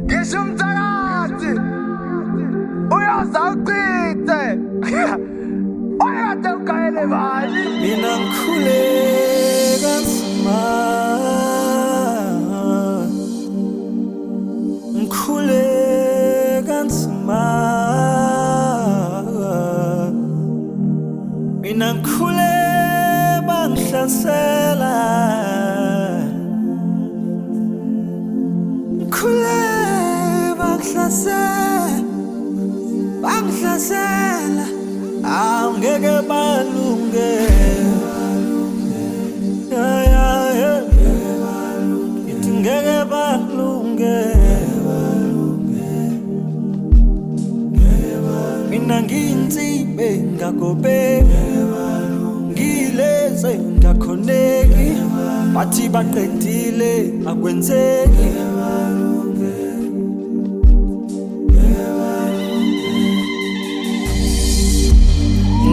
Ngisho umthakathi uyazawuchithe uyakade ugayele bani. Mina ngikhule kanzima, ngikhule kanzima, mina ngikhule bangihlasela, ngikhule bangihlasela, angeke balunge, ithi ngeke balunge, mina ngiyinsibe ngagobeka, ngileze ngakhoneki, bathi baqedile akwenzeki.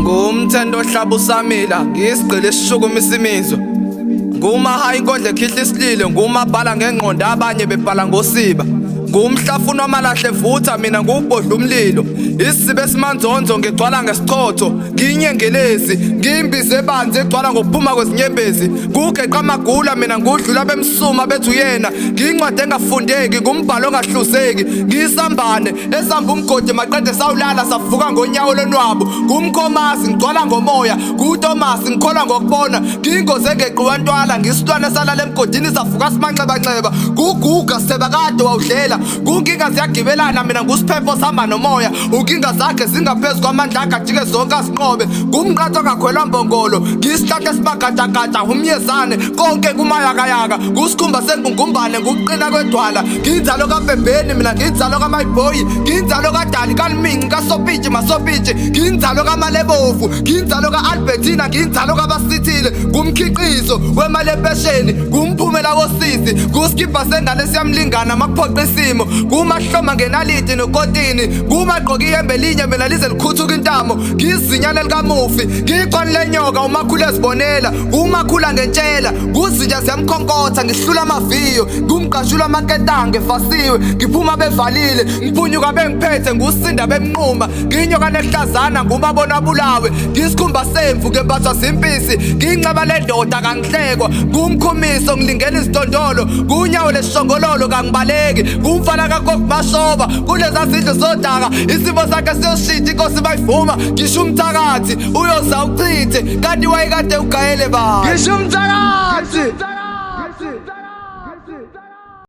Ngumthendo ohlaba usamila, ngiyisigqile esishukumisa imizwa. Ngumahayi inkondlo ekhihla isililo, ngumabhala ngengqondo abanye bebhala ngosiba. Ngumhlafuna wamalahle vutha, mina ngubhodla umlilo. Isibe esimanzonzo ngigcwala ngesichotho, ngiyinyengelezi, ngiyimbize ebanzi egcwala ngokuphuma kwezinyembezi. Kugeqa amagula, mina ngudlula bemsuma bethi uyena. Ngiyincwadi engafundeki, ngumbhalo ongahluzeki. Ngiyisambane esamba umgodi maqede sawulala savuka ngonyawo lonwabo. Ngumkhomasi ngigcwala ngomoya, nguTomasi ngikholwa ngokubona. Ngiyingozi engeqiwa ntwala, ngisilwane esalala emgodini savuka simanxebanxeba. Nguguga sebakade wawudlela, kunkinga ziyagibelana, mina ngusiphepho sihamba nomoya. Unkinga zakhe zingaphezu kwamandla akajike zonke asinqobe. Ngumnqatho ongakhwelwa mbongolo, ngiyisihlahla esimagatagata, umyezane konke kumayakayaka. Ngusikhumba sengungumbane, ngukuqina kwedwala. Ngiyinzalo kaBhebheni, mina ngiyinzalo kaMayiboyi. Ngiyinzalo kaDali, kaLmingi, kaSopitshi, Masopitshi. Ngiyinzalo kaMalebovu, ngiyinzalo ka-Albertina, ngiyinzalo kaBasithile. Ngumkhiqizo wemali empesheni, ngumphumela wosizi. Nguskibha sengane siyamlingana makuphoqa isimo. Ngumahloma ngenaliti nokotini, ngumagqoka ihembe linye mina lize likhuthuka intamo. Ngiyizinyane likamufi, ngiyiqoni lenyoka umakhulu ezibonela. Ngumakhula ngentshela, nguzinja ziyamkhonkotha, ngihlula amaviyo. Ngumqashula amaketanga efasiwe, ngiphuma bevalile, ngiphunyuka bengiphethe, ngusinda bemnquma. Ngiyinyoka nehlazana, ngumabona bulawe. Ngisikhumba semvu ngembathwa zimpisi, ngiyinxeba lendoda kangihlekwa. Ngumkhumiso ngilingena izidondolo, ngunyawo lesishongololo kangibaleki. Ngumfana kaKokmashoba, kuleza zindlu zodaka. Isimo sakhe siyoshita, inkosi bayivuma. Ngisho umthakathi uyoza uchithe, kanti wayekade ugayele bani. Ngisho umthakathi